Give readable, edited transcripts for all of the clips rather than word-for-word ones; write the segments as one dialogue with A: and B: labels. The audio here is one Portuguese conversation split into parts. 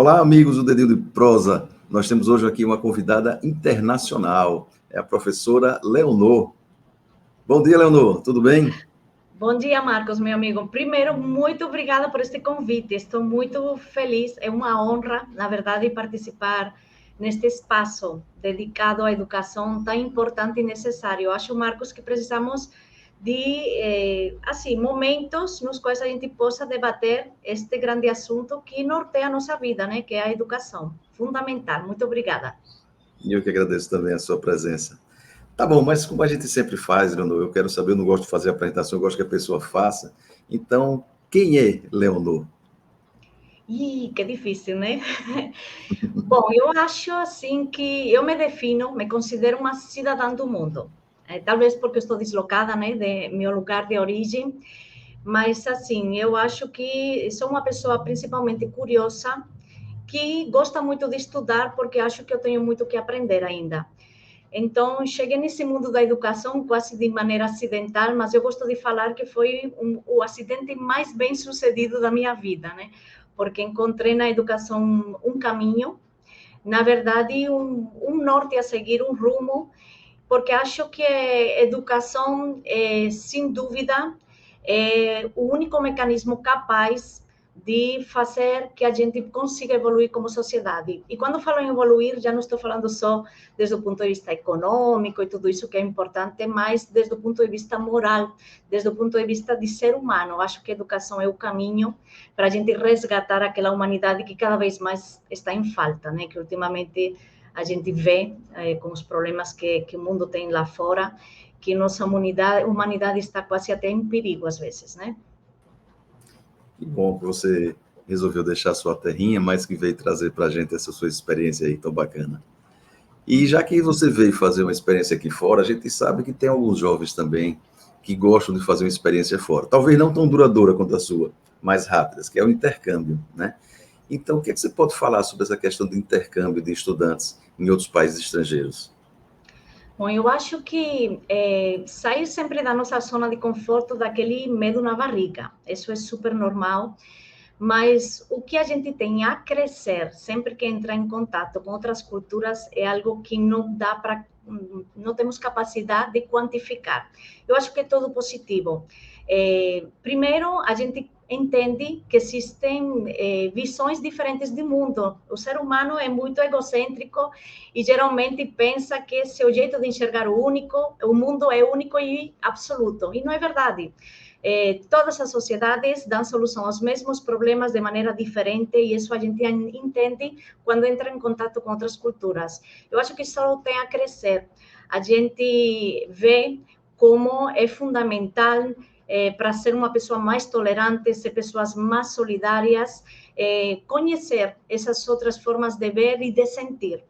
A: Olá, amigos do Dedinho de Prosa. Nós temos hoje aqui uma convidada internacional, é a professora Leonor. Bom dia, Leonor, tudo bem?
B: Bom dia, Marcos, meu amigo. Primeiro, muito obrigada por este convite. Estou muito feliz. É uma honra, na verdade, participar neste espaço dedicado à educação tão importante e necessário. Eu acho, Marcos, que precisamos de assim, momentos nos quais a gente possa debater este grande assunto que norteia a nossa vida, né? Que é a educação. Fundamental. Muito obrigada.
A: E eu que agradeço também a sua presença. Tá bom, mas como a gente sempre faz, Leonor, eu quero saber, eu não gosto de fazer a apresentação, eu gosto que a pessoa faça. Então, quem é Leonor?
B: Ih, que difícil, né? Bom, eu acho assim que eu me defino, me considero uma cidadã do mundo. Talvez porque eu estou deslocada, né, de meu lugar de origem, mas assim, eu acho que sou uma pessoa principalmente curiosa, que gosta muito de estudar, porque acho que eu tenho muito que aprender ainda. Então, cheguei nesse mundo da educação quase de maneira acidental, mas eu gosto de falar que foi o acidente mais bem sucedido da minha vida, né? Porque encontrei na educação um caminho, na verdade, um norte a seguir, um rumo, porque acho que a educação, sem dúvida, é o único mecanismo capaz de fazer que a gente consiga evoluir como sociedade. E quando falo em evoluir, já não estou falando só desde o ponto de vista econômico e tudo isso que é importante, mas desde o ponto de vista moral, desde o ponto de vista de ser humano. Acho que a educação é o caminho para a gente resgatar aquela humanidade que cada vez mais está em falta, né? Que ultimamente a gente vê com os problemas que o mundo tem lá fora, que nossa humanidade está quase até em perigo às vezes, né?
A: Que bom que você resolveu deixar a sua terrinha, mas que veio trazer para a gente essa sua experiência aí tão bacana. E já que você veio fazer uma experiência aqui fora, a gente sabe que tem alguns jovens também que gostam de fazer uma experiência fora. Talvez não tão duradoura quanto a sua, mais rápidas, que é o intercâmbio, né? Então, o que é que você pode falar sobre essa questão do intercâmbio de estudantes em outros países estrangeiros?
B: Bom, eu acho que sair sempre da nossa zona de conforto, daquele medo na barriga, isso é super normal, mas o que a gente tem a crescer sempre que entra em contato com outras culturas é algo que não dá para, não temos capacidade de quantificar. Eu acho que é todo positivo. Primeiro, a gente entende que existem visões diferentes do mundo. O ser humano é muito egocêntrico e geralmente pensa que esse é o jeito de enxergar o mundo é único e absoluto. E não é verdade. Todas as sociedades dão solução aos mesmos problemas de maneira diferente e isso a gente entende quando entra em contato com outras culturas. Eu acho que só tem a crescer. A gente vê como é fundamental para ser uma pessoa mais tolerante, ser pessoas mais solidárias, conhecer essas outras formas de ver e de sentir.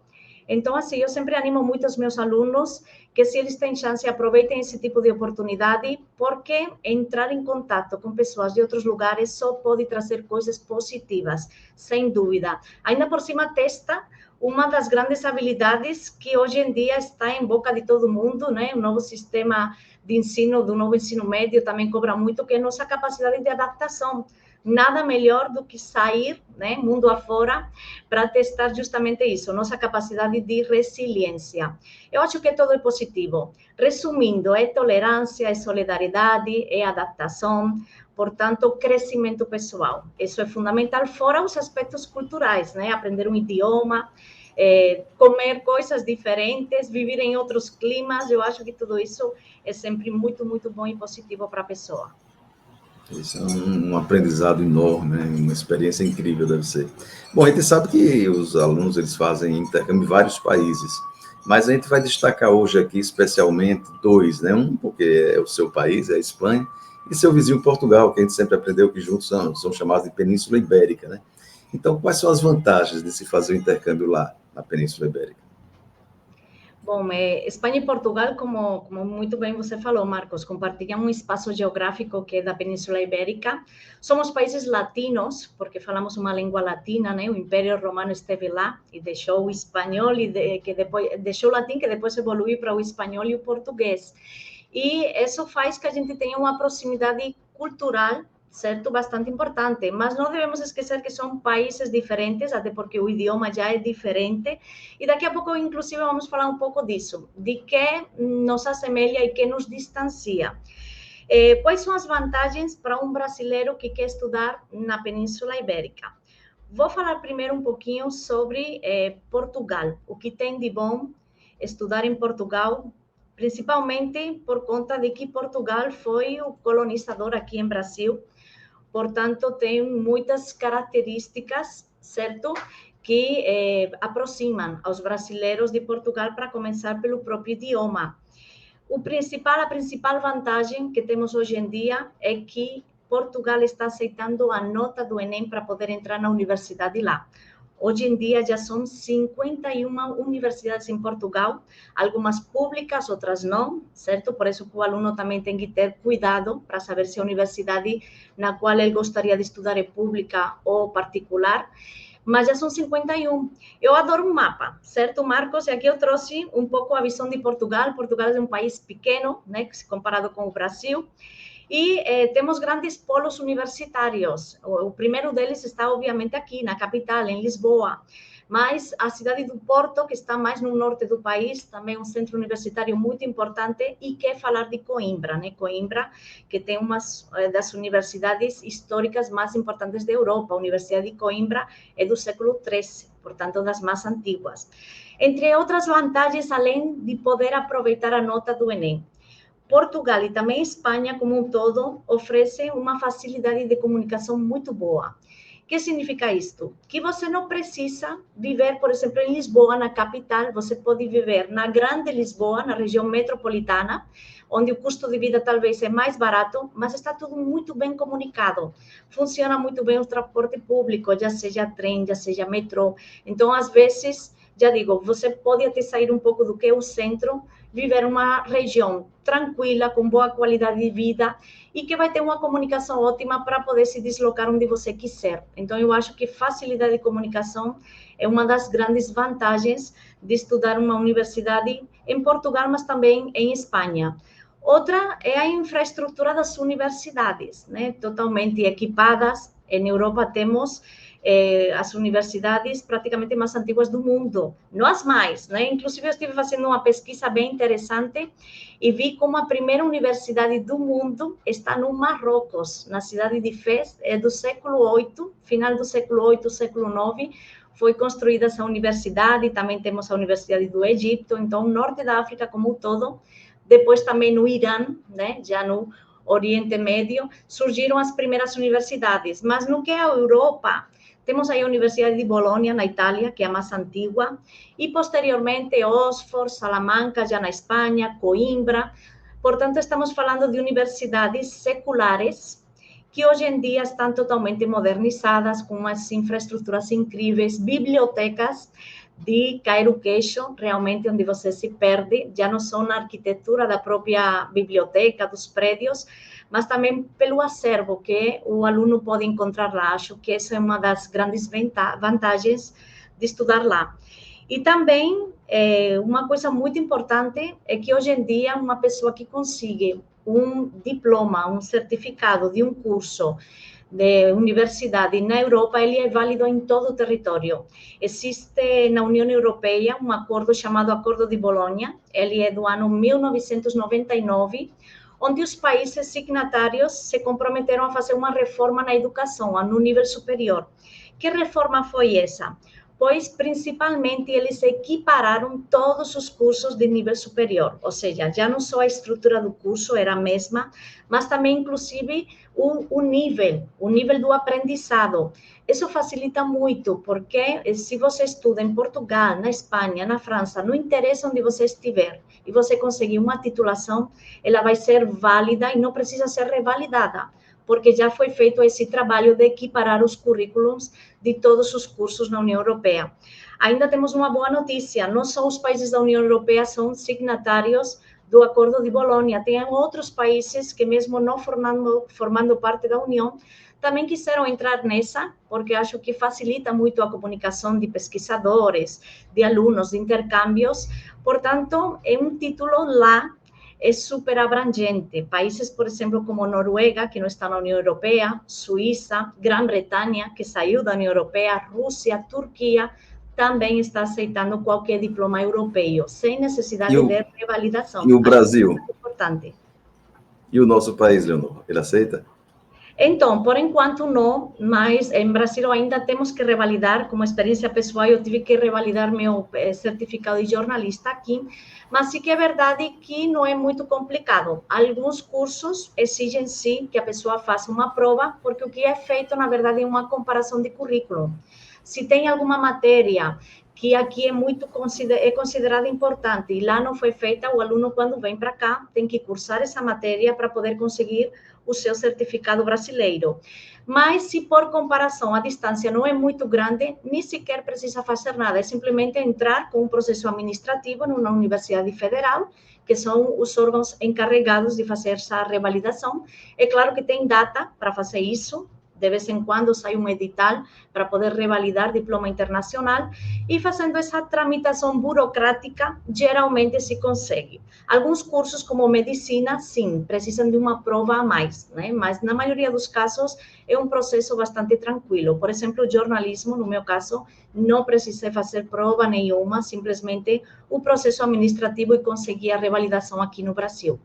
B: Então, assim, eu sempre animo muito os meus alunos que, se eles têm chance, aproveitem esse tipo de oportunidade, porque entrar em contato com pessoas de outros lugares só pode trazer coisas positivas, sem dúvida. Ainda por cima, testa uma das grandes habilidades que hoje em dia está em boca de todo mundo, né? O novo sistema de ensino, do novo ensino médio, também cobra muito, que é a nossa capacidade de adaptação. Nada melhor do que sair, né, mundo afora, para testar justamente isso, nossa capacidade de resiliência. Eu acho que todo é positivo. Resumindo, é tolerância, é solidariedade, é adaptação, portanto, crescimento pessoal. Isso é fundamental, fora os aspectos culturais, né? Aprender um idioma, comer coisas diferentes, viver em outros climas. Eu acho que tudo isso é sempre muito, muito bom e positivo para a pessoa.
A: Isso é um aprendizado enorme, né? Uma experiência incrível deve ser. Bom, a gente sabe que os alunos eles fazem intercâmbio em vários países, mas a gente vai destacar hoje aqui especialmente dois, né? Um porque é o seu país, é a Espanha, e seu vizinho Portugal, que a gente sempre aprendeu que juntos são chamados de Península Ibérica, né? Então, quais são as vantagens de se fazer o intercâmbio lá na Península Ibérica?
B: Bom, Espanha e Portugal, como muito bem você falou, Marcos, compartilham um espaço geográfico que é da Península Ibérica. Somos países latinos, porque falamos uma língua latina, né? O Império Romano esteve lá e deixou o espanhol, que depois deixou o latim, que depois evoluiu para o espanhol e o português. E isso faz que a gente tenha uma proximidade cultural certo? Bastante importante, mas não devemos esquecer que são países diferentes, até porque o idioma já é diferente, e daqui a pouco, inclusive, vamos falar um pouco disso, de que nos assemelha e que nos distancia. Quais são as vantagens para um brasileiro que quer estudar na Península Ibérica? Vou falar primeiro um pouquinho sobre Portugal, o que tem de bom estudar em Portugal, principalmente por conta de que Portugal foi o colonizador aqui em Brasil, portanto, tem muitas características, certo? Que aproximam aos brasileiros de Portugal, para começar pelo próprio idioma. A principal vantagem que temos hoje em dia é que Portugal está aceitando a nota do Enem para poder entrar na universidade lá. Hoje em dia já são 51 universidades em Portugal, algumas públicas, outras não, certo? Por isso que o aluno também tem que ter cuidado para saber se a universidade na qual ele gostaria de estudar é pública ou particular. Mas já são 51. Eu adoro um mapa, certo, Marcos? E aqui eu trouxe um pouco a visão de Portugal. Portugal é um país pequeno, né, comparado com o Brasil. E temos grandes polos universitários. O primeiro deles está, obviamente, aqui, na capital, em Lisboa. Mas a cidade do Porto, que está mais no norte do país, também é um centro universitário muito importante, e quer falar de Coimbra, né? Coimbra, que tem uma das universidades históricas mais importantes da Europa. A Universidade de Coimbra é do século XIII, portanto, das mais antiguas. Entre outras vantagens, além de poder aproveitar a nota do Enem, Portugal e também Espanha, como um todo, oferecem uma facilidade de comunicação muito boa. O que significa isto? Que você não precisa viver, por exemplo, em Lisboa, na capital. Você pode viver na grande Lisboa, na região metropolitana, onde o custo de vida talvez é mais barato, mas está tudo muito bem comunicado. Funciona muito bem o transporte público, já seja trem, já seja metrô. Então, às vezes, já digo, você pode até sair um pouco do que é o centro, viver uma região tranquila, com boa qualidade de vida, e que vai ter uma comunicação ótima para poder se deslocar onde você quiser. Então, eu acho que facilidade de comunicação é uma das grandes vantagens de estudar uma universidade em Portugal, mas também em Espanha. Outra é a infraestrutura das universidades, né? Totalmente equipadas. Em Europa temos as universidades praticamente mais antiguas do mundo, não as mais, né? Inclusive, eu estive fazendo uma pesquisa bem interessante e vi como a primeira universidade do mundo está no Marrocos, na cidade de Fez, do século VIII, final do século VIII, século IX, foi construída essa universidade. Também temos a Universidade do Egito. Então, o norte da África como um todo. Depois também no Irã, né? Já no Oriente Médio, surgiram as primeiras universidades. Mas no que é a Europa, temos aí a Universidade de Bolonha, na Itália, que é a mais antiga, e posteriormente Oxford, Salamanca, já na Espanha, Coimbra. Portanto, estamos falando de universidades seculares que hoje em dia estão totalmente modernizadas, com umas infraestruturas incríveis, bibliotecas de cair o queixo, realmente, onde você se perde, já não só na arquitetura da própria biblioteca, dos prédios, mas também pelo acervo que o aluno pode encontrar lá. Acho que essa é uma das grandes vantagens de estudar lá. E também, uma coisa muito importante é que hoje em dia uma pessoa que consiga um diploma, um certificado de um curso de universidade na Europa, ele é válido em todo o território. Existe na União Europeia um acordo chamado Acordo de Bolonha, ele é do ano 1999, onde os países signatários se comprometeram a fazer uma reforma na educação, no nível superior. Que reforma foi essa? Pois, principalmente, eles equipararam todos os cursos de nível superior, ou seja, já não só a estrutura do curso era a mesma, mas também, inclusive, o nível do aprendizado. Isso facilita muito, porque se você estuda em Portugal, na Espanha, na França, não interessa onde você estiver, e você conseguir uma titulação, ela vai ser válida e não precisa ser revalidada, porque já foi feito esse trabalho de equiparar os currículos de todos os cursos na União Europeia. Ainda temos uma boa notícia: não só os países da União Europeia são signatários do Acordo de Bolonha, tem outros países que, mesmo não formando parte da União, também quiseram entrar nessa, porque acho que facilita muito a comunicação de pesquisadores, de alunos, de intercâmbios. Portanto, é um título lá é super abrangente. Países, por exemplo, como Noruega, que não está na União Europeia, Suíça, Grã-Bretanha, que saiu da União Europeia, Rússia, Turquia, também está aceitando qualquer diploma europeu, sem necessidade de revalidação.
A: E o Brasil?
B: É importante.
A: E o nosso país, Leonor, ele aceita?
B: Então, por enquanto não, mas em Brasil ainda temos que revalidar, como experiência pessoal, eu tive que revalidar meu certificado de jornalista aqui, mas sim que é verdade que não é muito complicado. Alguns cursos exigem sim que a pessoa faça uma prova, porque o que é feito, na verdade, é uma comparação de currículo. Se tem alguma matéria que aqui é considerada importante e lá não foi feita, o aluno, quando vem para cá, tem que cursar essa matéria para poder conseguir o seu certificado brasileiro. Mas se por comparação a distância não é muito grande, nem sequer precisa fazer nada, é simplesmente entrar com um processo administrativo numa universidade federal, que são os órgãos encarregados de fazer essa revalidação. É claro que tem data para fazer isso, de vez em quando sai um edital para poder revalidar diploma internacional e fazendo essa tramitação burocrática, geralmente se consegue. Alguns cursos, como medicina, sim, precisam de uma prova a mais, né? Mas na maioria dos casos é um processo bastante tranquilo. Por exemplo, jornalismo, no meu caso, não precisei fazer prova nenhuma, simplesmente o processo administrativo e consegui a revalidação aqui no Brasil.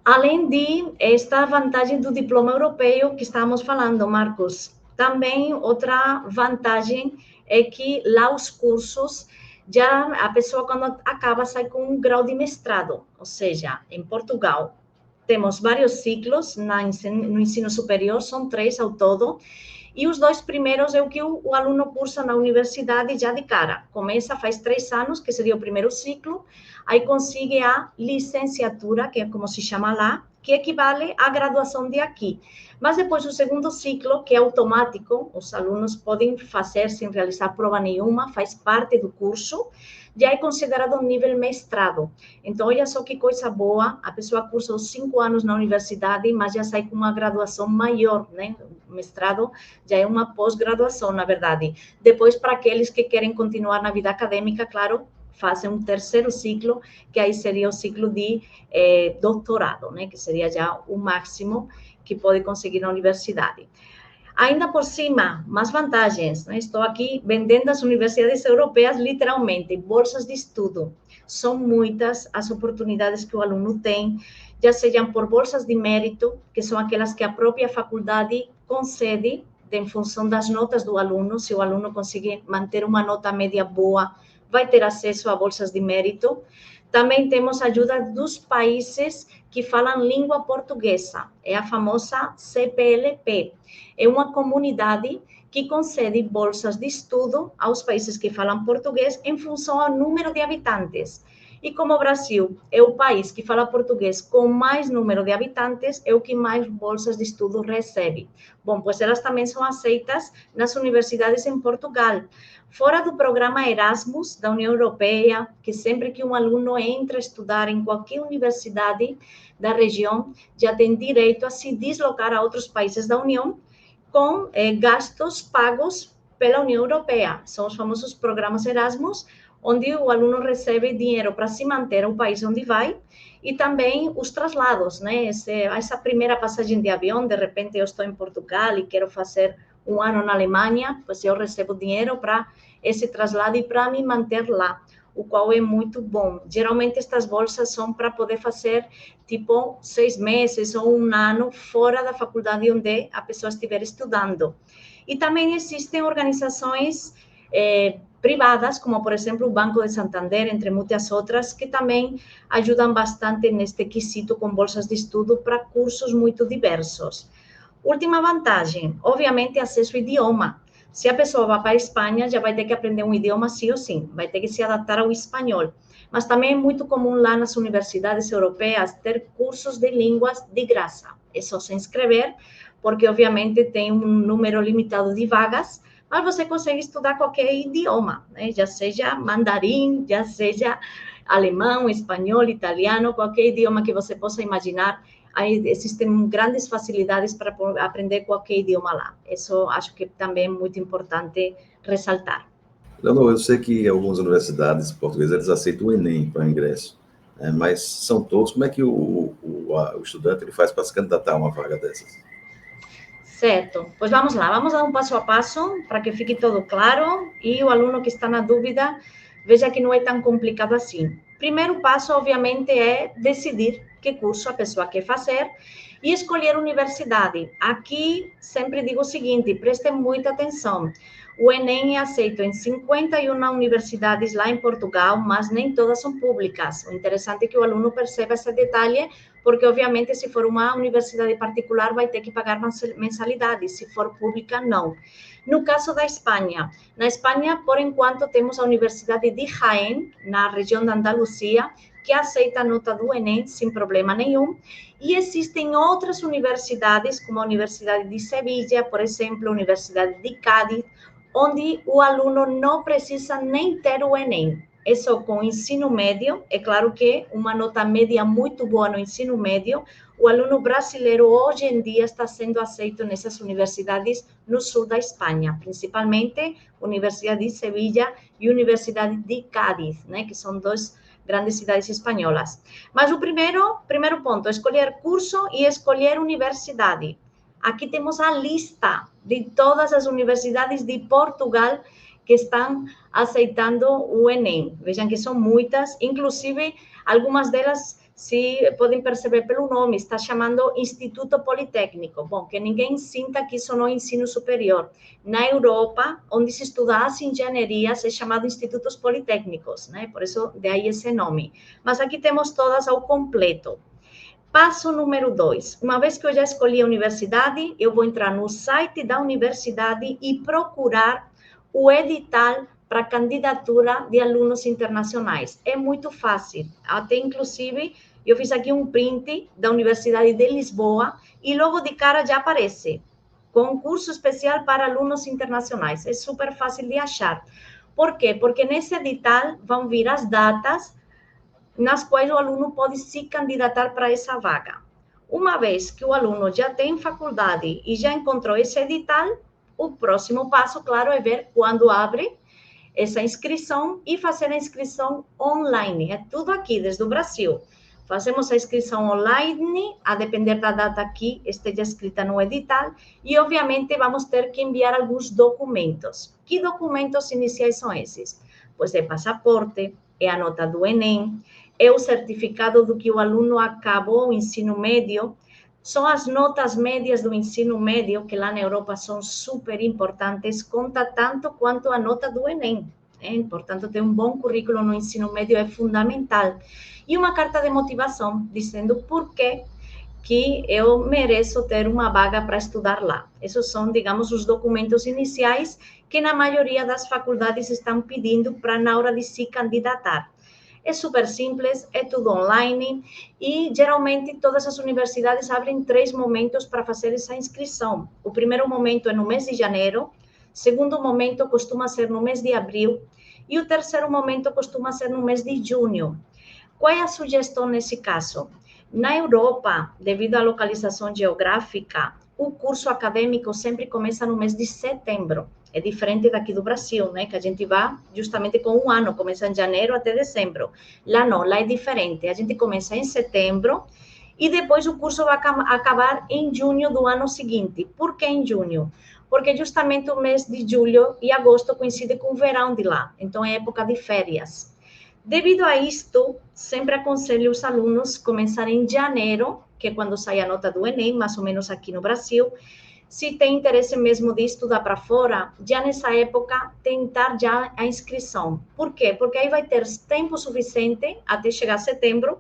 B: Além de esta vantagem do diploma europeu que estávamos falando, Marcos, também outra vantagem é que lá os cursos, já a pessoa quando acaba sai com um grau de mestrado, ou seja, em Portugal temos vários ciclos no ensino superior, são 3 ao todo, e os 2 primeiros é o que o aluno cursa na universidade já de cara. Começa, faz 3 anos, que seria o primeiro ciclo, aí consegue a licenciatura, que é como se chama lá, que equivale à graduação de aqui. Mas depois o segundo ciclo, que é automático, os alunos podem fazer sem realizar prova nenhuma, faz parte do curso, já é considerado um nível mestrado. Então, olha só que coisa boa, a pessoa cursa os 5 anos na universidade, mas já sai com uma graduação maior, né? O mestrado já é uma pós-graduação, na verdade. Depois, para aqueles que querem continuar na vida acadêmica, claro, fazem um terceiro ciclo, que aí seria o ciclo de doutorado, né? Que seria já o máximo que pode conseguir na universidade. Ainda por cima, mais vantagens, né? Estou aqui vendendo as universidades europeias, literalmente, bolsas de estudo. São muitas as oportunidades que o aluno tem, já sejam por bolsas de mérito, que são aquelas que a própria faculdade concede, em função das notas do aluno. Se o aluno conseguir manter uma nota média boa, vai ter acesso a bolsas de mérito. Também temos ajuda dos países que falam língua portuguesa, é a famosa CPLP. É uma comunidade que concede bolsas de estudo aos países que falam português em função ao número de habitantes. E como o Brasil é o país que fala português com mais número de habitantes, é o que mais bolsas de estudo recebe. Bom, pois elas também são aceitas nas universidades em Portugal. Fora do programa Erasmus da União Europeia, que sempre que um aluno entra a estudar em qualquer universidade da região, já tem direito a se deslocar a outros países da União com gastos pagos pela União Europeia. São os famosos programas Erasmus, onde o aluno recebe dinheiro para se manter no país onde vai, e também os traslados, né? Essa primeira passagem de avião, de repente eu estou em Portugal e quero fazer um ano na Alemanha, pois eu recebo dinheiro para esse traslado e para me manter lá, o qual é muito bom. Geralmente estas bolsas são para poder fazer tipo 6 meses ou um ano fora da faculdade onde a pessoa estiver estudando. E também existem organizações privadas, como por exemplo o Banco de Santander, entre muitas outras, que também ajudam bastante neste quesito com bolsas de estudo para cursos muito diversos. Última vantagem, obviamente, acesso ao idioma. Se a pessoa vai para a Espanha, já vai ter que aprender um idioma sim ou sim, vai ter que se adaptar ao espanhol. Mas também é muito comum lá nas universidades europeias ter cursos de línguas de graça. É só se inscrever, porque obviamente tem um número limitado de vagas, mas você consegue estudar qualquer idioma, né? Já seja mandarim, já seja alemão, espanhol, italiano, qualquer idioma que você possa imaginar. Aí existem grandes facilidades para aprender qualquer idioma lá. Isso acho que também é muito importante ressaltar.
A: Leonor, eu sei que algumas universidades portuguesas eles aceitam o Enem para o ingresso, né? Mas são todos. Como é que o estudante ele faz para se candidatar a uma vaga dessas?
B: Certo, pois vamos lá, vamos dar um passo a passo para que fique todo claro e o aluno que está na dúvida veja que não é tão complicado assim. Primeiro passo, obviamente, é decidir que curso a pessoa quer fazer e escolher universidade. Aqui sempre digo o seguinte, prestem muita atenção. O Enem é aceito em 51 universidades lá em Portugal, mas nem todas são públicas. O interessante é que o aluno perceba esse detalhe, porque, obviamente, se for uma universidade particular, vai ter que pagar mensalidade, se for pública, não. No caso da Espanha, na Espanha, por enquanto, temos a Universidade de Jaén, na região da Andaluzia, que aceita a nota do Enem sem problema nenhum, e existem outras universidades, como a Universidade de Sevilla, por exemplo, a Universidade de Cádiz, onde o aluno não precisa nem ter o Enem. É só com o ensino médio, é claro que uma nota média muito boa no ensino médio, o aluno brasileiro hoje em dia está sendo aceito nessas universidades no sul da Espanha, principalmente Universidade de Sevilla e Universidade de Cádiz, né, que são duas grandes cidades espanholas. Mas o primeiro ponto, escolher curso e escolher universidade. Aqui temos a lista de todas as universidades de Portugal que estão aceitando o Enem. Vejam que são muitas, inclusive algumas delas, se podem perceber pelo nome, está chamando Instituto Politécnico. Bom, que ninguém sinta que isso não é ensino superior. Na Europa, onde se estuda as engenharias, é chamado Institutos Politécnicos, né? Por isso, daí esse nome. Mas aqui temos todas ao completo. Passo número 2. Uma vez que eu já escolhi a universidade, eu vou entrar no site da universidade e procurar o edital para candidatura de alunos internacionais. É muito fácil. Até, inclusive, eu fiz aqui um print da Universidade de Lisboa e logo de cara já aparece. Concurso especial para alunos internacionais. É super fácil de achar. Por quê? Porque nesse edital vão vir as datas nas quais o aluno pode se candidatar para essa vaga. Uma vez que o aluno já tem faculdade e já encontrou esse edital, o próximo passo, claro, é ver quando abre essa inscrição e fazer a inscrição online. É tudo aqui, desde o Brasil. Fazemos a inscrição online, a depender da data que esteja escrita no edital, e, obviamente, vamos ter que enviar alguns documentos. Que documentos iniciais são esses? Pois é passaporte, é a nota do Enem, é o certificado do que o aluno acabou o ensino médio, são as notas médias do ensino médio, que lá na Europa são super importantes, conta tanto quanto a nota do Enem. Portanto, ter um bom currículo no ensino médio é fundamental. E uma carta de motivação, dizendo por que eu mereço ter uma vaga para estudar lá. Esses são, digamos, os documentos iniciais que na maioria das faculdades estão pedindo para na hora de se candidatar. É super simples, é tudo online e, geralmente, todas as universidades abrem 3 momentos para fazer essa inscrição. O primeiro momento é no mês de janeiro, o segundo momento costuma ser no mês de abril e o terceiro momento costuma ser no mês de junho. Qual é a sugestão nesse caso? Na Europa, devido à localização geográfica, o curso acadêmico sempre começa no mês de setembro. É diferente daqui do Brasil, né? Que a gente vai justamente com um ano, começa em janeiro até dezembro. Lá não, lá é diferente. A gente começa em setembro e depois o curso vai acabar em junho do ano seguinte. Por que em junho? Porque justamente o mês de julho e agosto coincide com o verão de lá. Então é época de férias. Devido a isto, sempre aconselho os alunos começarem em janeiro, que é quando sai a nota do Enem, mais ou menos aqui no Brasil. Se tem interesse mesmo de estudar para fora, já nessa época, tentar já a inscrição. Por quê? Porque aí vai ter tempo suficiente, até chegar setembro,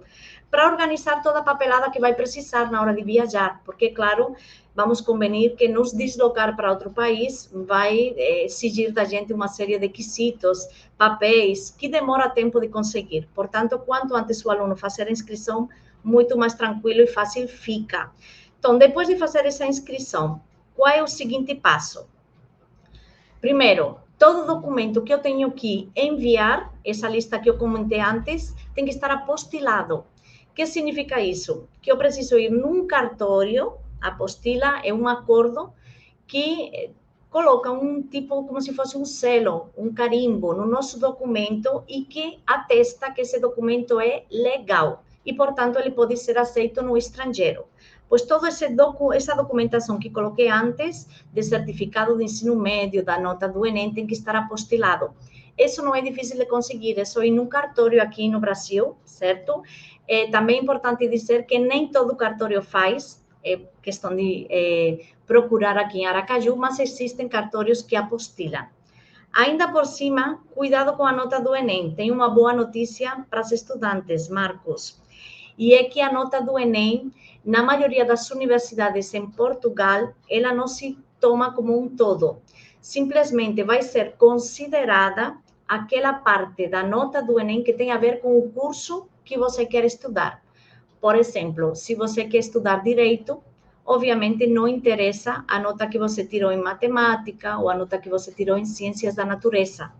B: para organizar toda a papelada que vai precisar na hora de viajar. Porque, claro, vamos convenir que nos deslocar para outro país vai exigir da gente uma série de requisitos, papéis, que demora tempo de conseguir. Portanto, quanto antes o aluno fazer a inscrição, muito mais tranquilo e fácil fica. Então, depois de fazer essa inscrição, qual é o seguinte passo? Primeiro, todo documento que eu tenho que enviar, essa lista que eu comentei antes, tem que estar apostilado. O que significa isso? Que eu preciso ir num cartório, a apostila é um acordo que coloca um tipo, como se fosse um selo, um carimbo no nosso documento e que atesta que esse documento é legal e, portanto, ele pode ser aceito no estrangeiro. Pois toda essa documentação que coloquei antes, de certificado de ensino médio, da nota do Enem, tem que estar apostilado. Isso não é difícil de conseguir, é só ir num cartório aqui no Brasil, certo? Também é importante dizer que nem todo cartório faz, é questão de procurar aqui em Aracaju, mas existem cartórios que apostilam. Ainda por cima, cuidado com a nota do Enem. Tem uma boa notícia para os estudantes, Marcos, e é que a nota do Enem, na maioria das universidades em Portugal, ela não se toma como um todo. Simplesmente vai ser considerada aquela parte da nota do Enem que tem a ver com o curso que você quer estudar. Por exemplo, se você quer estudar direito, obviamente não interessa a nota que você tirou em matemática ou a nota que você tirou em ciências da natureza.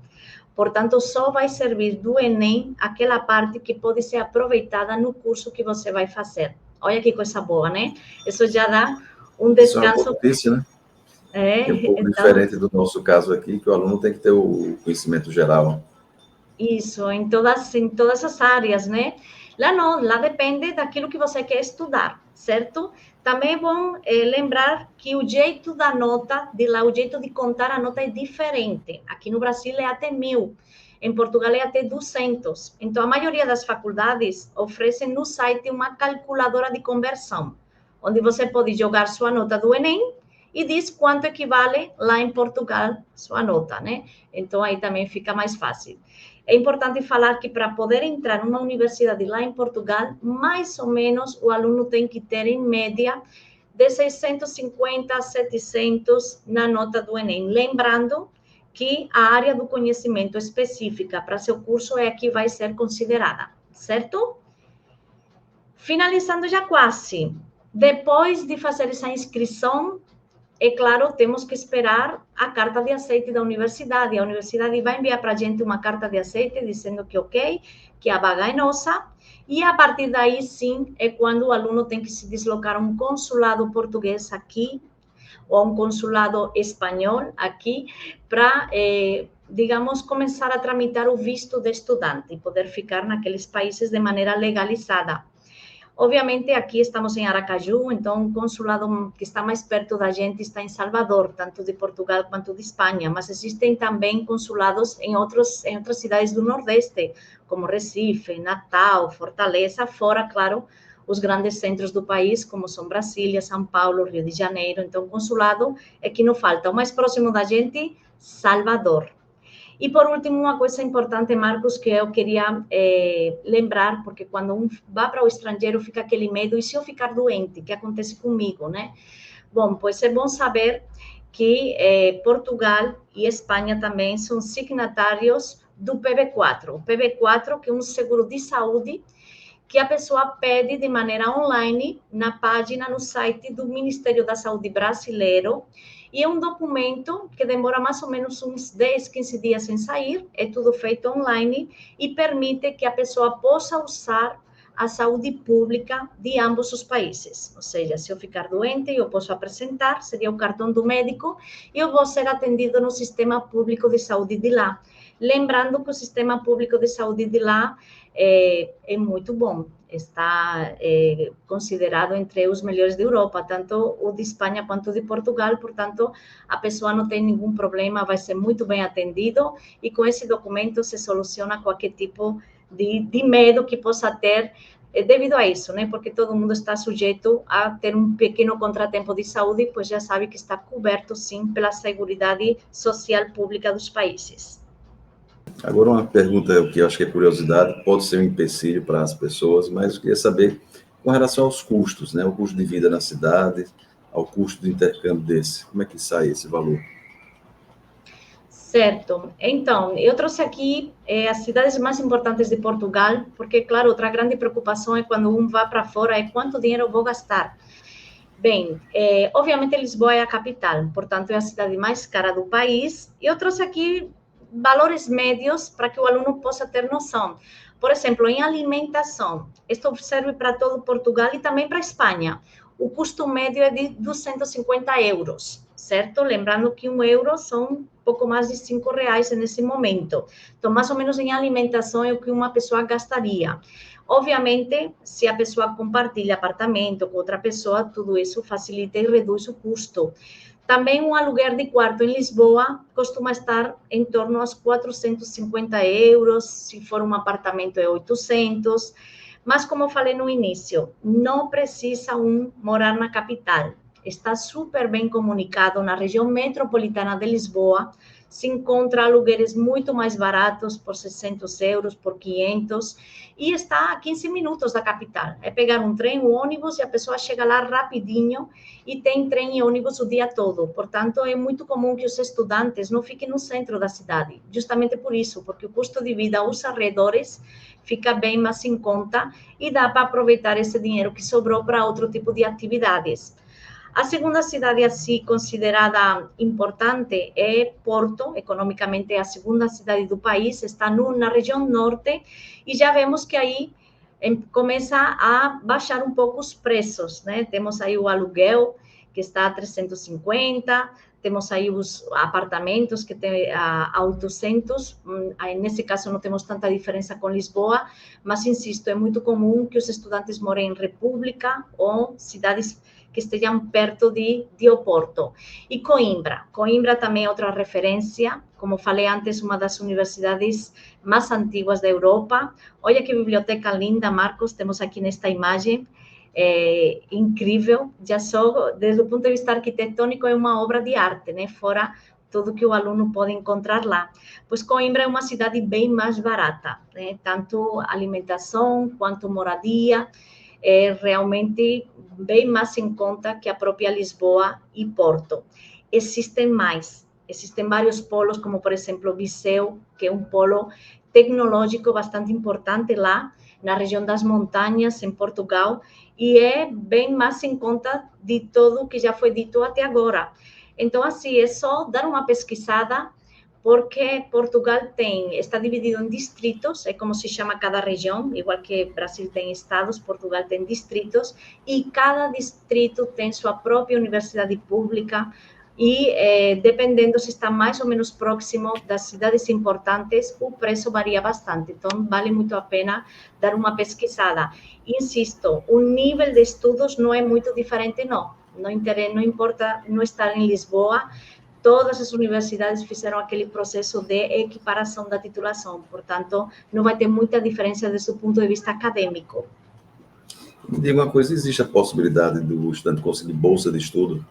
B: Portanto, só vai servir do Enem aquela parte que pode ser aproveitada no curso que você vai fazer. Olha que coisa boa, né? Isso já dá um
A: Isso é uma
B: descanso.
A: boa notícia, né? É um pouco diferente do nosso caso aqui, que o aluno tem que ter o conhecimento geral.
B: Isso, em todas as áreas, né? Lá não, lá depende daquilo que você quer estudar, certo? Também é bom lembrar que o jeito da nota, de lá, o jeito de contar a nota é diferente. Aqui no Brasil é até 1.000, em Portugal é até 200. Então, a maioria das faculdades oferecem no site uma calculadora de conversão, onde você pode jogar sua nota do Enem e diz quanto equivale lá em Portugal sua nota, né? Então, aí também fica mais fácil. É importante falar que para poder entrar numa universidade lá em Portugal, mais ou menos o aluno tem que ter, em média, de 650 a 700 na nota do Enem. Lembrando que a área do conhecimento específica para seu curso é a que vai ser considerada, certo? Finalizando já quase. Depois de fazer essa inscrição, é claro, temos que esperar a carta de aceite da universidade. A universidade vai enviar para a gente uma carta de aceite dizendo que ok, que a vaga é nossa. E a partir daí, sim, é quando o aluno tem que se deslocar a um consulado português aqui, ou a um consulado espanhol aqui, para, digamos, começar a tramitar o visto de estudante e poder ficar naqueles países de maneira legalizada. Obviamente, aqui estamos em Aracaju, então o consulado que está mais perto da gente está em Salvador, tanto de Portugal quanto de Espanha, mas existem também consulados em outras cidades do Nordeste, como Recife, Natal, Fortaleza, fora, claro, os grandes centros do país, como são Brasília, São Paulo, Rio de Janeiro. Então, o consulado é que não falta. O mais próximo da gente, Salvador. E, por último, uma coisa importante, Marcos, que eu queria lembrar, porque quando um vai para o estrangeiro, fica aquele medo, e se eu ficar doente, o que acontece comigo, né? Bom, pois é bom saber que Portugal e Espanha também são signatários do PB4. O PB4, que é um seguro de saúde que a pessoa pede de maneira online na página, no site do Ministério da Saúde brasileiro, e é um documento que demora mais ou menos uns 10, 15 dias em sair, é tudo feito online e permite que a pessoa possa usar a saúde pública de ambos os países. Ou seja, se eu ficar doente, eu posso apresentar, seria o cartão do médico, e eu vou ser atendido no sistema público de saúde de lá. Lembrando que o sistema público de saúde de lá é muito bom, está considerado entre os melhores da Europa, tanto o de Espanha quanto o de Portugal. Portanto, a pessoa não tem nenhum problema, vai ser muito bem atendido, e com esse documento se soluciona qualquer tipo de medo que possa ter devido a isso, né? Porque todo mundo está sujeito a ter um pequeno contratempo de saúde, pois já sabe que está coberto, sim, pela Seguridade Social Pública dos países.
A: Agora, uma pergunta que eu acho que é curiosidade, pode ser um empecilho para as pessoas, mas eu queria saber com relação aos custos, né? O custo de vida na cidade, ao custo do intercâmbio desse, como é que sai esse valor?
B: Certo. Então, eu trouxe aqui as cidades mais importantes de Portugal, porque, claro, outra grande preocupação é quando um vai para fora, é quanto dinheiro eu vou gastar. Bem, obviamente Lisboa é a capital, portanto é a cidade mais cara do país. E eu trouxe aqui valores médios para que o aluno possa ter noção. Por exemplo, em alimentação, isto serve para todo Portugal e também para a Espanha. o custo médio é de 250 euros, certo? Lembrando que €1 são pouco mais de R$ 5 nesse momento. Então, mais ou menos em alimentação é o que uma pessoa gastaria. Obviamente, se a pessoa compartilha apartamento com outra pessoa, tudo isso facilita e reduz o custo. Também um aluguer de quarto em Lisboa costuma estar em torno aos 450 euros, se for um apartamento é 800, mas como falei no início, não precisa morar na capital. Está super bem comunicado na região metropolitana de Lisboa, se encontra alugueres muito mais baratos, por 600 euros, por 500, e está a 15 minutos da capital. É pegar um trem, um ônibus, e a pessoa chega lá rapidinho, e tem trem e ônibus o dia todo. Portanto, é muito comum que os estudantes não fiquem no centro da cidade, justamente por isso, porque o custo de vida aos arredores fica bem mais em conta e dá para aproveitar esse dinheiro que sobrou para outro tipo de atividades. A segunda cidade assim considerada importante é Porto, economicamente é a segunda cidade do país, está na região norte, e já vemos que aí começa a baixar um pouco os preços, né? Temos aí o aluguel, que está a 350, temos aí os apartamentos que tem a 800, aí nesse caso não temos tanta diferença com Lisboa, mas insisto, é muito comum que os estudantes morem em República ou cidades que estejam perto de Oporto. E Coimbra também é outra referência, como falei antes, uma das universidades mais antiguas da Europa. Olha que biblioteca linda, Marcos, temos aqui nesta imagem, incrível, já só desde o ponto de vista arquitetônico é uma obra de arte, né? Fora tudo que o aluno pode encontrar lá. Pois Coimbra é uma cidade bem mais barata, né? Tanto alimentação quanto moradia, é realmente bem mais em conta que a própria Lisboa e Porto. Existem vários polos, como por exemplo Viseu, que é um polo tecnológico bastante importante lá, na região das montanhas, em Portugal, e é bem mais em conta de tudo o que já foi dito até agora. Então, assim, é só dar uma pesquisada, porque Portugal está dividido em distritos, é como se chama cada região, igual que Brasil tem estados, Portugal tem distritos, e cada distrito tem sua própria universidade pública, e dependendo se está mais ou menos próximo das cidades importantes, o preço varia bastante, então vale muito a pena dar uma pesquisada. Insisto, o nível de estudos não é muito diferente, não importa não estar em Lisboa, todas as universidades fizeram aquele processo de equiparação da titulação, portanto, não vai ter muita diferença desde o ponto de vista acadêmico.
A: Me diga uma coisa, existe a possibilidade do estudante conseguir bolsa de estudo?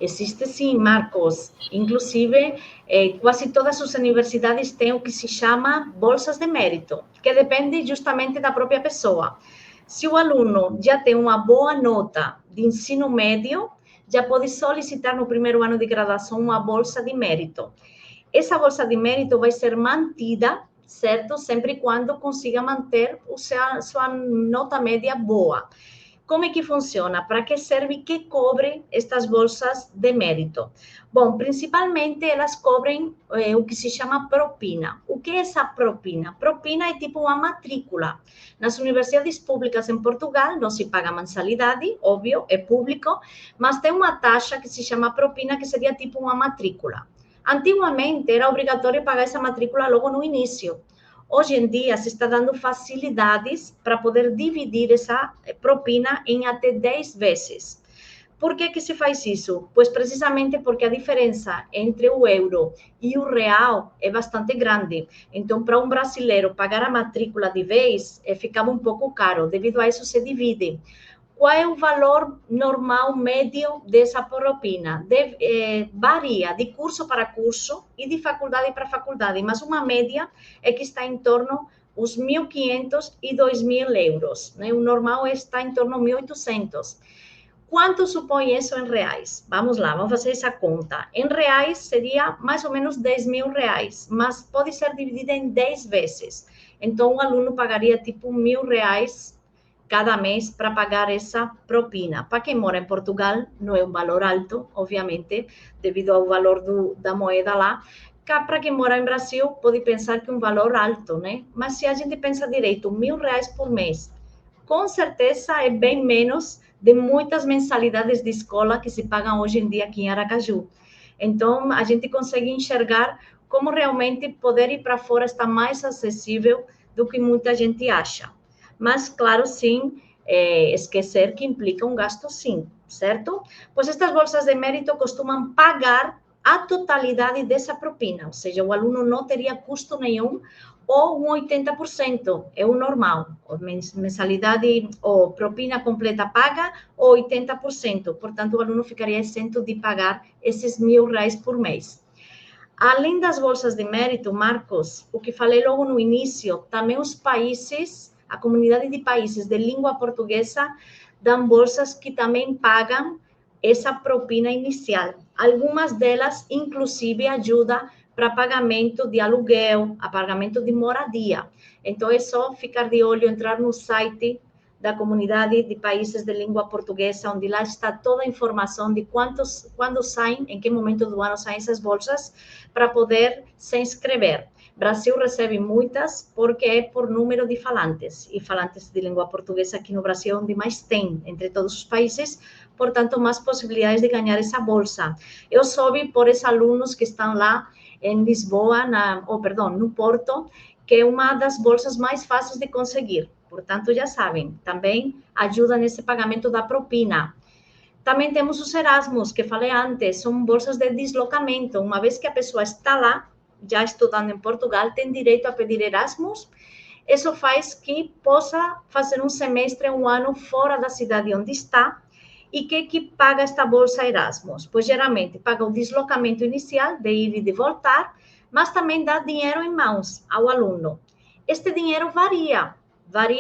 B: Existe sim, Marcos. Inclusive, quase todas as universidades têm o que se chama bolsas de mérito, que depende justamente da própria pessoa. Se o aluno já tem uma boa nota de ensino médio, já pode solicitar no primeiro ano de graduação uma bolsa de mérito. Essa bolsa de mérito vai ser mantida, certo? Sempre e quando consiga manter sua nota média boa. Como é que funciona? Para que serve que cobre estas bolsas de mérito? Bom, principalmente elas cobrem o que se chama propina. O que é essa propina? Propina é tipo uma matrícula. Nas universidades públicas em Portugal não se paga mensalidade, óbvio, é público, mas tem uma taxa que se chama propina, que seria tipo uma matrícula. Antigamente era obrigatório pagar essa matrícula logo no início. Hoje em dia, se está dando facilidades para poder dividir essa propina em até 10 vezes. Por que se faz isso? Pois precisamente porque a diferença entre o euro e o real é bastante grande. Então, para um brasileiro pagar a matrícula de vez, ficava um pouco caro. Devido a isso, se divide. Qual é o valor normal médio dessa propina? Varia de curso para curso e de faculdade para faculdade, mas uma média é que está em torno dos 1.500 e 2.000 euros. Né? O normal está em torno de 1.800. Quanto supõe isso em reais? Vamos lá, vamos fazer essa conta. Em reais seria mais ou menos 10.000 reais, mas pode ser dividida em 10 vezes. Então, o aluno pagaria tipo 1.000 reais cada mês para pagar essa propina. Para quem mora em Portugal, não é um valor alto, obviamente, devido ao valor da moeda lá. Para quem mora em Brasil, pode pensar que é um valor alto, né? Mas se a gente pensa direito, 1.000 reais por mês, com certeza é bem menos de muitas mensalidades de escola que se pagam hoje em dia aqui em Aracaju. Então, a gente consegue enxergar como realmente poder ir para fora está mais acessível do que muita gente acha. Mas, claro, sim, esquecer que implica um gasto, sim, certo? Pois estas bolsas de mérito costumam pagar a totalidade dessa propina, ou seja, o aluno não teria custo nenhum, ou um 80%, é o normal, mensalidade ou propina completa paga, ou 80%, portanto, o aluno ficaria isento de pagar esses R$1.000 por mês. Além das bolsas de mérito, Marcos, o que falei logo no início, também os países, a comunidade de países de língua portuguesa, dão bolsas que também pagam essa propina inicial. Algumas delas, inclusive, ajudam para pagamento de aluguel, a pagamento de moradia. Então, é só ficar de olho, entrar no site da comunidade de países de língua portuguesa, onde lá está toda a informação de quando saem, em que momento do ano saem essas bolsas, para poder se inscrever. Brasil recebe muitas porque é por número de falantes, e falantes de língua portuguesa aqui no Brasil é onde mais tem, entre todos os países, portanto, mais possibilidades de ganhar essa bolsa. Eu soube por esses alunos que estão lá em Lisboa, no Porto, que é uma das bolsas mais fáceis de conseguir. Portanto, já sabem, também ajuda nesse pagamento da propina. Também temos os Erasmus, que falei antes, são bolsas de deslocamento. Uma vez que a pessoa está lá, já estudando em Portugal, tem direito a pedir Erasmus. Isso faz que possa fazer um semestre, um ano fora da cidade onde está. E que paga esta bolsa Erasmus? Pois geralmente paga o deslocamento inicial, de ir e de voltar, mas também dá dinheiro em mãos ao aluno. Este dinheiro varia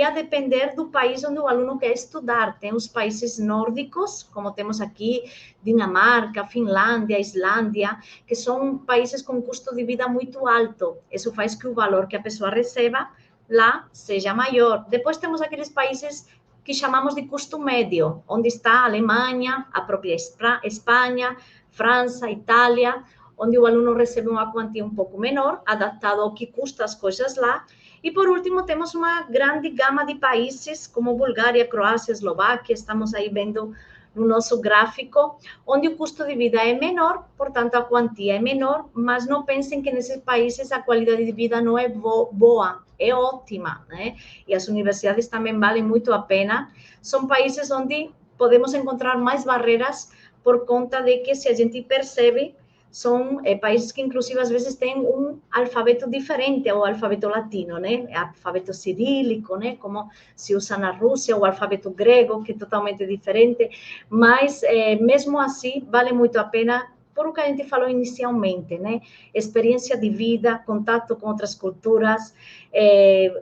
B: a depender do país onde o aluno quer estudar. Tem os países nórdicos, como temos aqui, Dinamarca, Finlândia, Islândia, que são países com custo de vida muito alto. Isso faz que o valor que a pessoa receba lá seja maior. Depois temos aqueles países que chamamos de custo médio, onde está a Alemanha, a própria Espanha, França, Itália, onde o aluno recebe uma quantia um pouco menor, adaptado ao que custa as coisas lá. E, por último, temos uma grande gama de países, como Bulgária, Croácia, Eslováquia, estamos aí vendo no nosso gráfico, onde o custo de vida é menor, portanto, a quantia é menor, mas não pensem que nesses países a qualidade de vida não é boa, é ótima, né? E as universidades também valem muito a pena. São países onde podemos encontrar mais barreiras por conta de que, se a gente percebe, são países que, inclusive, às vezes têm um alfabeto diferente ao alfabeto latino, né? Alfabeto cirílico, né? Como se usa na Rússia, o alfabeto grego, que é totalmente diferente. Mas, mesmo assim, vale muito a pena, por o que a gente falou inicialmente, né? Experiência de vida, contato com outras culturas.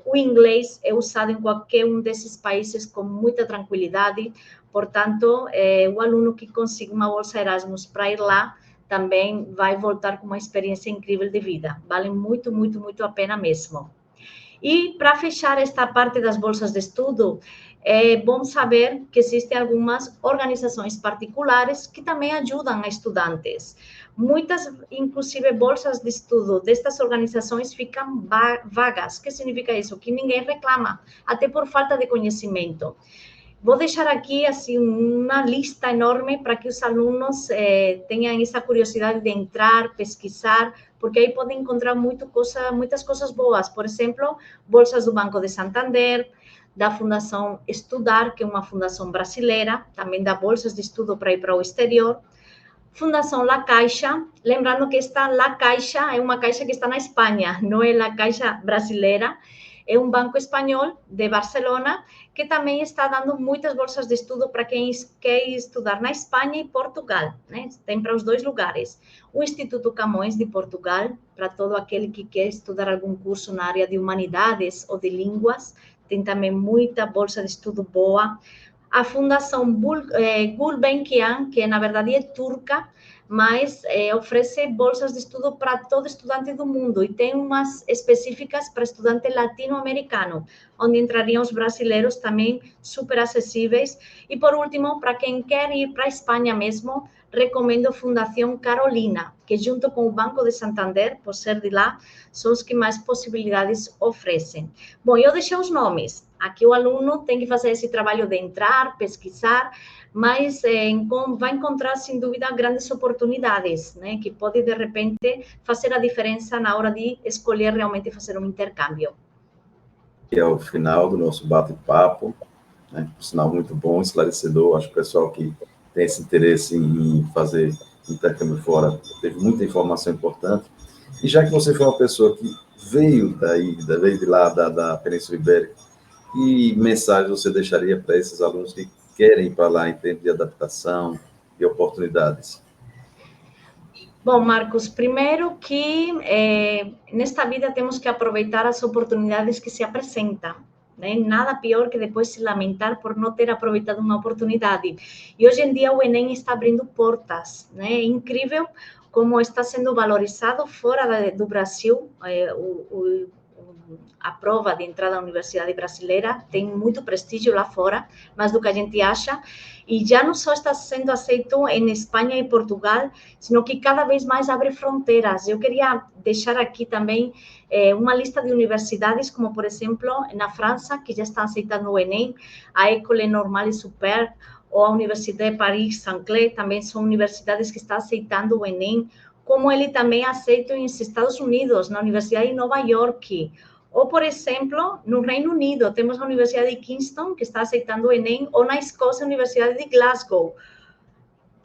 B: O inglês é usado em qualquer um desses países com muita tranquilidade. Portanto, o aluno que consiga uma bolsa Erasmus para ir lá, também vai voltar com uma experiência incrível de vida. Vale muito, muito, muito a pena mesmo. E, para fechar esta parte das bolsas de estudo, é bom saber que existem algumas organizações particulares que também ajudam a estudantes. Muitas, inclusive, bolsas de estudo destas organizações ficam vagas. O que significa isso? Que ninguém reclama, até por falta de conhecimento. Vou deixar aqui assim uma lista enorme para que os alunos tenham essa curiosidade de entrar, pesquisar, porque aí podem encontrar muitas coisas boas. Por exemplo, bolsas do Banco de Santander, da Fundação Estudar, que é uma fundação brasileira, também dá bolsas de estudo para ir para o exterior. Fundação La Caixa, lembrando que esta La Caixa é uma caixa que está na Espanha, não é La Caixa brasileira. É um banco espanhol de Barcelona que também está dando muitas bolsas de estudo para quem quer estudar na Espanha e Portugal, né? Tem para os dois lugares. O Instituto Camões de Portugal, para todo aquele que quer estudar algum curso na área de humanidades ou de línguas, tem também muita bolsa de estudo boa. A Fundação Gulbenkian, que na verdade é turca, mas oferece bolsas de estudo para todo estudante do mundo e tem umas específicas para estudante latino-americano, onde entrariam os brasileiros também super acessíveis. E, por último, para quem quer ir para a Espanha mesmo, recomendo a Fundação Carolina, que junto com o Banco de Santander, por ser de lá, são os que mais possibilidades oferecem. Bom, eu deixei os nomes. Aqui o aluno tem que fazer esse trabalho de entrar, pesquisar, mas vai encontrar, sem dúvida, grandes oportunidades, né? Que pode, de repente, fazer a diferença na hora de escolher realmente fazer um intercâmbio.
A: E ao final do nosso bate-papo, né, por sinal muito bom, esclarecedor, acho que o pessoal que tem esse interesse em fazer intercâmbio fora teve muita informação importante. E já que você foi uma pessoa que veio de lá da Península Ibérica, que mensagem você deixaria para esses alunos que querem ir para lá em termos de adaptação e oportunidades?
B: Bom, Marcos, primeiro que nesta vida temos que aproveitar as oportunidades que se apresentam. Né? Nada pior que depois se lamentar por não ter aproveitado uma oportunidade. E hoje em dia o Enem está abrindo portas. Né? É incrível como está sendo valorizado fora do Brasil a prova de entrada à universidade brasileira, tem muito prestígio lá fora, mais do que a gente acha, e já não só está sendo aceito em Espanha e Portugal, sino que cada vez mais abre fronteiras. Eu queria deixar aqui também uma lista de universidades, como, por exemplo, na França, que já estão aceitando o Enem, a École Normale Supérieure, ou a Universidade de Paris-Saclay, também são universidades que estão aceitando o Enem, como ele também aceita nos Estados Unidos, na Universidade de Nova York. Ou, por exemplo, no Reino Unido, temos a Universidade de Kingston, que está aceitando o Enem, ou na Escócia, a Universidade de Glasgow.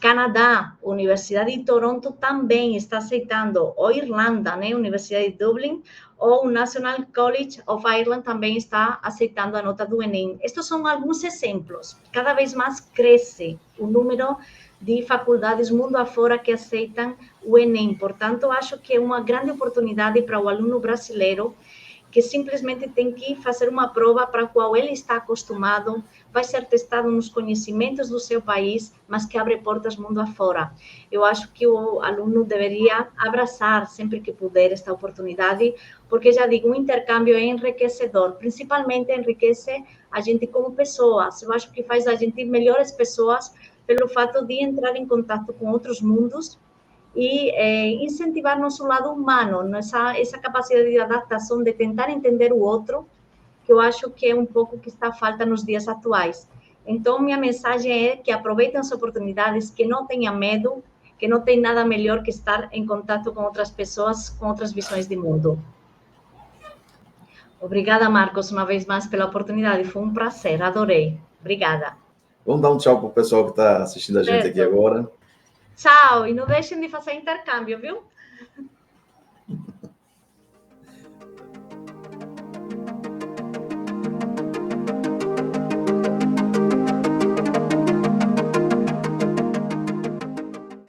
B: Canadá, a Universidade de Toronto também está aceitando, ou Irlanda, né, a Universidade de Dublin, ou o National College of Ireland também está aceitando a nota do Enem. Estes são alguns exemplos. Cada vez mais cresce o número de faculdades mundo afora que aceitam o Enem. Portanto, acho que é uma grande oportunidade para o aluno brasileiro que simplesmente tem que fazer uma prova para a qual ele está acostumado, vai ser testado nos conhecimentos do seu país, mas que abre portas mundo afora. Eu acho que o aluno deveria abraçar sempre que puder esta oportunidade, porque, já digo, um intercâmbio é enriquecedor, principalmente enriquece a gente como pessoas. Eu acho que faz a gente melhores pessoas pelo fato de entrar em contato com outros mundos e incentivar nosso lado humano, essa capacidade de adaptação, de tentar entender o outro, que eu acho que é um pouco que está falta nos dias atuais. Então, minha mensagem é que aproveitem as oportunidades, que não tenham medo, que não tem nada melhor que estar em contato com outras pessoas, com outras visões de mundo. Obrigada, Marcos, uma vez mais pela oportunidade, foi um prazer, adorei. Obrigada.
A: Vamos dar um tchau para o pessoal que está assistindo a gente aqui agora.
B: Tchau, e não deixem de fazer intercâmbio, viu?